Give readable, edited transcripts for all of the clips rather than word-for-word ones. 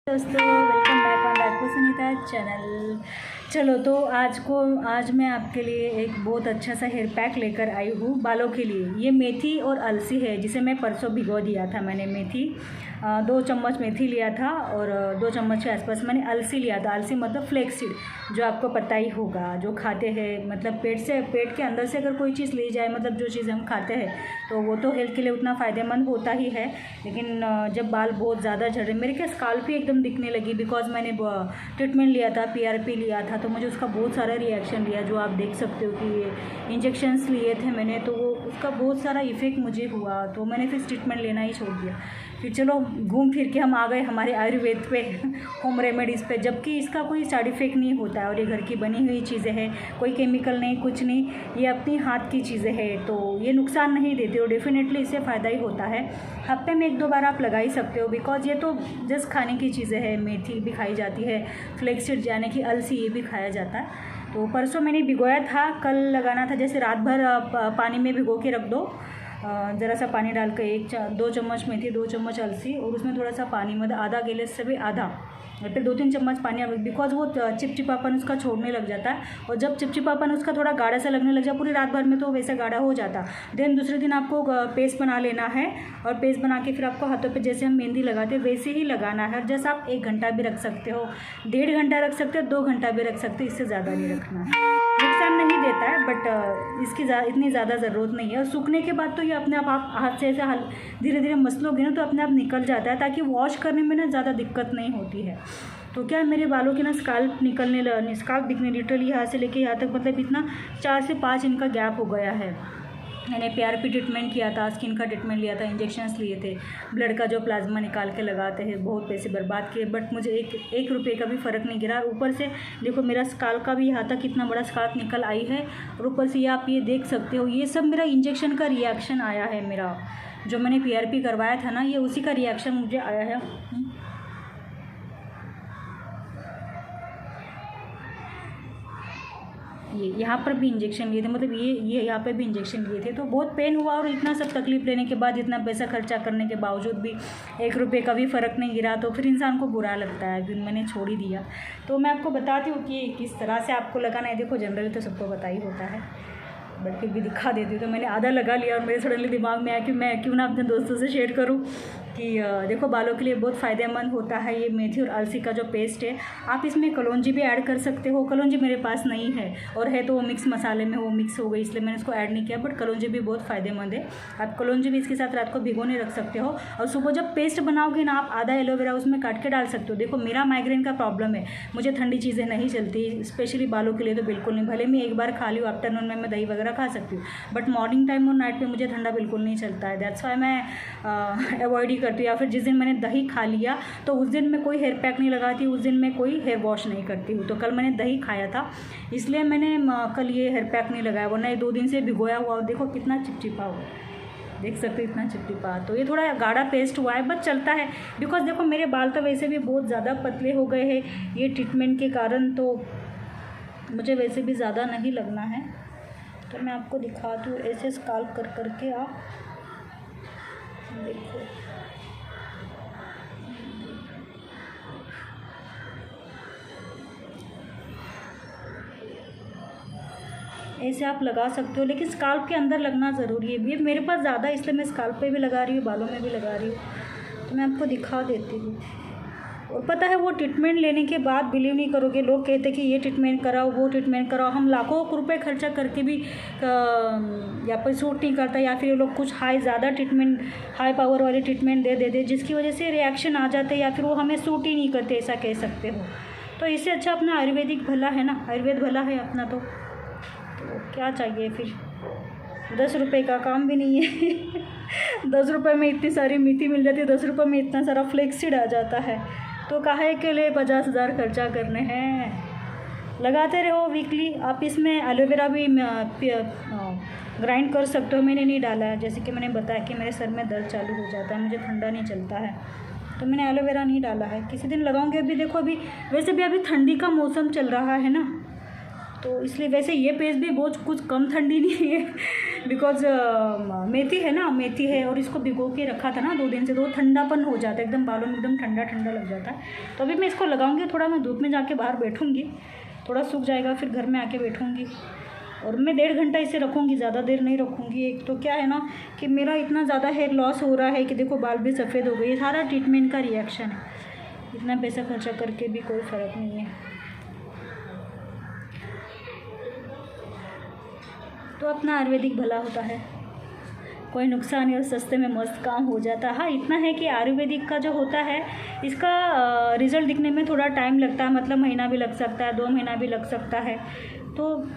दोस्तों, welcome back on Rajput Sunita channel. चलो तो आज मैं आपके लिए एक बहुत अच्छा सा हेयर पैक लेकर आई हूँ बालों के लिए। ये मेथी और अलसी है, जिसे मैं परसों भिगो दिया था। मैंने मेथी 2 चम्मच मेथी लिया था और 2 चम्मच के आसपास मैंने अलसी लिया था। अलसी मतलब फ्लेक्सीड, जो आपको पता ही होगा, जो खाते हैं। मतलब पेट के अंदर से अगर कोई चीज़ ली जाए, मतलब जो चीज़ हम खाते हैं, तो वो तो हेल्थ के लिए उतना फ़ायदेमंद होता ही है। लेकिन जब बाल बहुत ज़्यादा झड़ रहे, मेरे क्या स्काल्प ही एकदम दिखने लगी, बिकॉज मैंने ट्रीटमेंट लिया था, PRP लिया था, तो मुझे उसका बहुत सारा रिएक्शन लिया, जो आप देख सकते हो कि ये इंजेक्शन्स लिए थे मैंने, तो वो उसका बहुत सारा इफ़ेक्ट मुझे हुआ। तो मैंने फिर ट्रीटमेंट लेना ही छोड़ दिया। फिर चलो घूम फिर के हम आ गए हमारे आयुर्वेद पे, होम रेमेडीज़ पे, जबकि इसका कोई साइड इफ़ेक्ट नहीं होता है और ये घर की बनी हुई चीज़ें हैं, कोई केमिकल नहीं, कुछ नहीं, ये अपनी हाथ की चीज़ें हैं, तो ये नुकसान नहीं देती और डेफिनेटली इससे फ़ायदा ही होता है। हफ्ते में 1-2 बार आप लगा ही सकते हो, बिकॉज ये तो जस्ट खाने की चीज़ें हैं। मेथी भी खाई जाती है, फ्लेक्सीड यानी कि अलसी, ये भी खाया जाता है। तो परसों मैंने भिगोया था, कल लगाना था। जैसे रात भर पानी में भिगो के रख दो, ज़रा सा पानी डाल कर 2 चम्मच मेथी, 2 चम्मच अलसी, और उसमें थोड़ा सा पानी, मतलब आधा गिलास से भी आधा, या फिर 2-3 चम्मच पानी, बिकॉज वो चिपचिपापन उसका छोड़ने लग जाता है। और जब चिपचिपापन उसका थोड़ा गाढ़ा सा लगने लग जाए, पूरी रात भर में तो वैसे गाढ़ा हो जाता। देन दूसरे दिन आपको पेस्ट बना लेना है, और पेस्ट बना के फिर आपको हाथों पे जैसे हम मेहंदी लगाते हैं वैसे ही लगाना है। और जैसे आप 1 घंटा भी रख सकते हो, 1.5 घंटा रख सकते हो, 2 घंटा भी रख सकते हो, इससे ज़्यादा नहीं रखना है। नुकसान नहीं देता है, बट इसकी इतनी ज़्यादा ज़रूरत नहीं है। और सूखने के बाद तो ये अपने आप हाथ से ऐसे धीरे धीरे मसलोगे ना, तो अपने आप निकल जाता है, ताकि वॉश करने में ना ज़्यादा दिक्कत नहीं होती है। तो क्या है, मेरे बालों की ना स्काल्प स्काल्प दिखने, लिटरली यहाँ से लेके यहाँ तक, मतलब इतना 4 से 5 इंच का गैप हो गया है। मैंने PRP ट्रीटमेंट किया था, स्किन का ट्रीटमेंट लिया था, इंजेक्शन्स लिए थे, ब्लड का जो प्लाज्मा निकाल के लगाते हैं, बहुत पैसे बर्बाद किए, बट मुझे एक रुपये का भी फ़र्क नहीं गिरा। ऊपर से देखो, मेरा स्काल्प का भी यहाँ तक कितना बड़ा स्काल्प निकल आई है, और ऊपर से ये आप ये देख सकते हो, ये सब मेरा इंजेक्शन का रिएक्शन आया है। मेरा जो मैंने PRP करवाया था ना, ये उसी का रिएक्शन मुझे आया है। ये यहाँ पर भी इंजेक्शन लिए थे, मतलब ये यहाँ पे भी इंजेक्शन लिए थे, तो बहुत पेन हुआ। और इतना सब तकलीफ लेने के बाद, इतना पैसा खर्चा करने के बावजूद भी 1 रुपये का भी फ़र्क नहीं गिरा, तो फिर इंसान को बुरा लगता है। फिर मैंने छोड़ ही दिया। तो मैं आपको बताती हूँ कि किस तरह से आपको लगाना है। देखो, जनरली तो सबको पता ही होता है, बट फिर भी दिखा देती हूँ। तो मैंने आधा लगा लिया, और मेरे सडनली दिमाग में आया कि मैं क्यों ना अपने दोस्तों से शेयर करूँ कि देखो, बालों के लिए बहुत फ़ायदेमंद होता है ये मेथी और अलसी का जो पेस्ट है। आप इसमें कलौंजी भी ऐड कर सकते हो। कलौंजी मेरे पास नहीं है, और है तो वो मिक्स मसाले में वो मिक्स हो गई, इसलिए मैंने उसको ऐड नहीं किया, बट कलौंजी भी बहुत फ़ायदेमंद है। आप कलौंजी भी इसके साथ रात को भिगोने रख सकते हो, और सुबह जब पेस्ट बनाओगे ना, आप आधा एलोवेरा उसमें काट के डाल सकते हो। देखो, मेरा माइग्रेन का प्रॉब्लम है, मुझे ठंडी चीज़ें नहीं चलती, स्पेशली बालों के लिए तो बिल्कुल नहीं। भले मैं एक बार खा लूँ, आफ्टरनून में मैं दही वगैरह खा सकती हूँ, बट मॉर्निंग टाइम और नाइट पे मुझे ठंडा बिल्कुल नहीं चलता है। दैट्स वाई मैं अवॉइड ही करती हूँ। या फिर जिस दिन मैंने दही खा लिया, तो उस दिन मैं कोई हेयर पैक नहीं लगाती, उस दिन मैं कोई हेयर वॉश नहीं करती हूँ। तो कल मैंने दही खाया था, इसलिए मैंने कल ये हेयर पैक नहीं लगाया, वरना ये 2 दिन से भिगोया हुआ। देखो कितना चिपचिपा हुआ, देख सकते हो, इतना चिपचिपा। तो ये थोड़ा गाढ़ा पेस्ट हुआ है, बट चलता है, बिकॉज देखो, मेरे बाल तो वैसे भी बहुत ज़्यादा पतले हो गए हैं ये ट्रीटमेंट के कारण, तो मुझे वैसे भी ज़्यादा नहीं लगना है। तो मैं आपको दिखाती हूँ, ऐसे स्काल्प कर करके आप देखो, ऐसे आप लगा सकते हो, लेकिन स्काल्प के अंदर लगना ज़रूरी है। ये मेरे पास ज़्यादा, इसलिए मैं स्काल्प पे भी लगा रही हूँ, बालों में भी लगा रही हूँ। तो मैं आपको दिखा देती हूँ। और पता है, वो ट्रीटमेंट लेने के बाद बिलीव नहीं करोगे, लोग कहते कि ये ट्रीटमेंट कराओ, वो ट्रीटमेंट कराओ, हम लाखों रुपए खर्चा करके भी या पर सूट नहीं करता, या फिर ये लोग कुछ ज़्यादा ट्रीटमेंट, हाई पावर वाले ट्रीटमेंट दे देते, जिसकी वजह से रिएक्शन आ जाते हैं, या फिर वो हमें सूट ही नहीं करते, ऐसा कह सकते हो। तो इससे अच्छा अपना आयुर्वेदिक भला है ना, आयुर्वेद भला है अपना। तो क्या चाहिए फिर, 10 रुपये का काम भी नहीं है। 10 रुपये में इतनी सारी मेथी मिल जाती है, 10 रुपये में इतना सारा फ्लेक्सीड आ जाता है, तो काहे के लिए 50,000 खर्चा करने हैं। लगाते रहो वीकली। आप इसमें एलोवेरा भी ग्राइंड कर सकते हो, मैंने नहीं डाला है, जैसे कि मैंने बताया कि मेरे सर में दर्द चालू हो जाता है, मुझे ठंडा नहीं चलता है, तो मैंने एलोवेरा नहीं डाला है। किसी दिन लगाऊंगी। अभी देखो, अभी वैसे भी अभी ठंडी का मौसम चल रहा है ना, तो इसलिए वैसे ये पेस्ट भी बहुत कुछ कम ठंडी नहीं है बिकॉज मेथी है ना, मेथी है और इसको भिगो के रखा था ना 2 दिन से, तो ठंडापन हो जाता है एकदम, बालों में एकदम ठंडा ठंडा लग जाता है। तो अभी मैं इसको लगाऊंगी, थोड़ा मैं धूप में जाके बाहर बैठूंगी, थोड़ा सूख जाएगा फिर घर में आके बैठूंगी और मैं 1.5 घंटा इसे रखूँगी, ज़्यादा देर नहीं रखूँगी। एक तो क्या है ना कि मेरा इतना ज़्यादा हेयर लॉस हो रहा है कि देखो बाल भी सफ़ेद हो गए, ये सारा ट्रीटमेंट का रिएक्शन है, इतना पैसा खर्चा करके भी कोई फ़र्क नहीं है। तो अपना आयुर्वेदिक भला होता है, कोई नुकसान नहीं और सस्ते में मस्त काम हो जाता है। हाँ इतना है कि आयुर्वेदिक का जो होता है इसका रिज़ल्ट दिखने में थोड़ा टाइम लगता है, मतलब महीना भी लग सकता है, 2 महीना भी लग सकता है, तो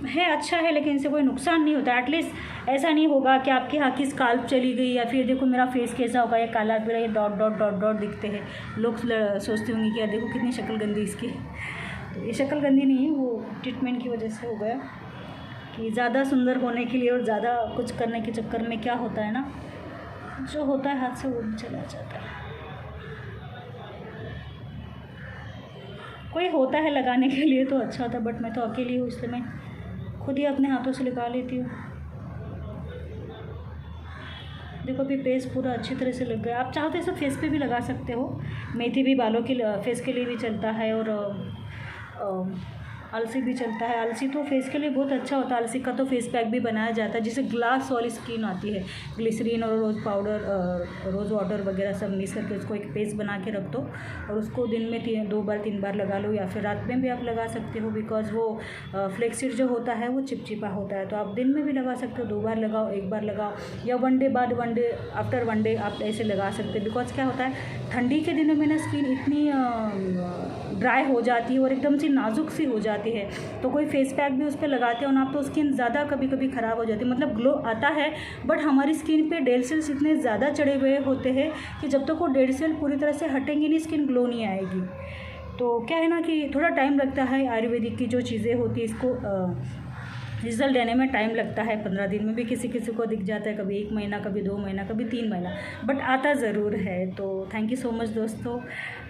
है अच्छा है, लेकिन इससे कोई नुकसान नहीं होता। एटलीस्ट ऐसा नहीं होगा कि आपकी हाथ की स्काल्प चली गई या फिर देखो मेरा फेस कैसा होगा, ये काला पीला, ये डॉट डॉट डॉट डॉट दिखते हैं, लोग सोचते होंगे कि यार देखो कितनी शक्ल गंदी इसकी। तो ये शक्ल गंदी नहीं है, वो ट्रीटमेंट की वजह से हो गया कि ज़्यादा सुंदर होने के लिए और ज़्यादा कुछ करने के चक्कर में क्या होता है ना, जो होता है हाथ से वो भी चला जाता है। कोई होता है लगाने के लिए तो अच्छा होता है, बट मैं तो अकेली हूँ इसलिए मैं खुद ही अपने हाथों से लगा लेती हूँ। देखो अभी पेस्ट पूरा अच्छी तरह से लग गया। आप चाहो तो इसे फेस पे भी लगा सकते हो, मेथी भी बालों के फेस के लिए भी चलता है और अलसी भी चलता है। अलसी तो फेस के लिए बहुत अच्छा होता है, अलसी का तो फेस पैक भी बनाया जाता है जिससे ग्लास वाली स्किन आती है। ग्लिसरीन और रोज़ पाउडर रोज़ वाटर वगैरह सब मिक्स करके उसको एक पेस्ट बना के रख दो और उसको दिन में 2 बार 3 बार लगा लो, या फिर रात में भी आप लगा सकते हो, बिकॉज वो फ्लेक्सीड जो होता है वो चिपचिपा होता है। तो आप दिन में भी लगा सकते हो, 2 बार लगाओ, 1 बार लगाओ, या 1 डे बाद 1 डे आफ्टर 1 डे आप ऐसे लगा सकते हो। बिकॉज क्या होता है ठंडी के दिनों में ना स्किन इतनी ड्राई हो जाती है और एकदम सी नाजुक सी हो जाती है, तो कोई फेस पैक भी उस पर लगाते हो ना आप तो स्किन ज़्यादा कभी कभी ख़राब हो जाती है। मतलब ग्लो आता है बट हमारी स्किन पे डेड सेल्स इतने ज़्यादा चढ़े हुए होते हैं कि जब तक वो डेड सेल पूरी तरह से हटेंगे नहीं स्किन ग्लो नहीं आएगी। तो क्या है ना कि थोड़ा टाइम लगता है, आयुर्वेदिक की जो चीज़ें होती है इसको रिज़ल्ट देने में टाइम लगता है। 15 दिन में भी किसी किसी को दिख जाता है, कभी 1 महीना, कभी 2 महीना, कभी 3 महीना, बट आता ज़रूर है। तो थैंक यू सो मच दोस्तों,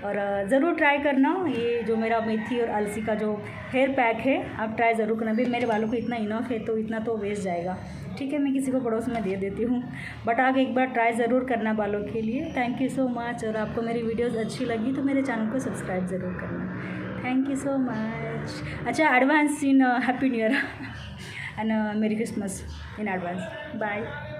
और ज़रूर ट्राई करना ये जो मेरा मेथी और अलसी का जो हेयर पैक है, आप ट्राई ज़रूर करना। भी मेरे बालों को इतना इनफ है तो इतना तो वेस्ट जाएगा, ठीक है, मैं किसी को पड़ोस में दे देती हूँ, बट आप एक बार ट्राई ज़रूर करना बालों के लिए। थैंक यू सो मच, और आपको मेरी वीडियोज़ अच्छी लगी तो मेरे चैनल को सब्सक्राइब ज़रूर करना। Thank you so much. अच्छा, advance in happy new year and Merry Christmas in advance. Bye.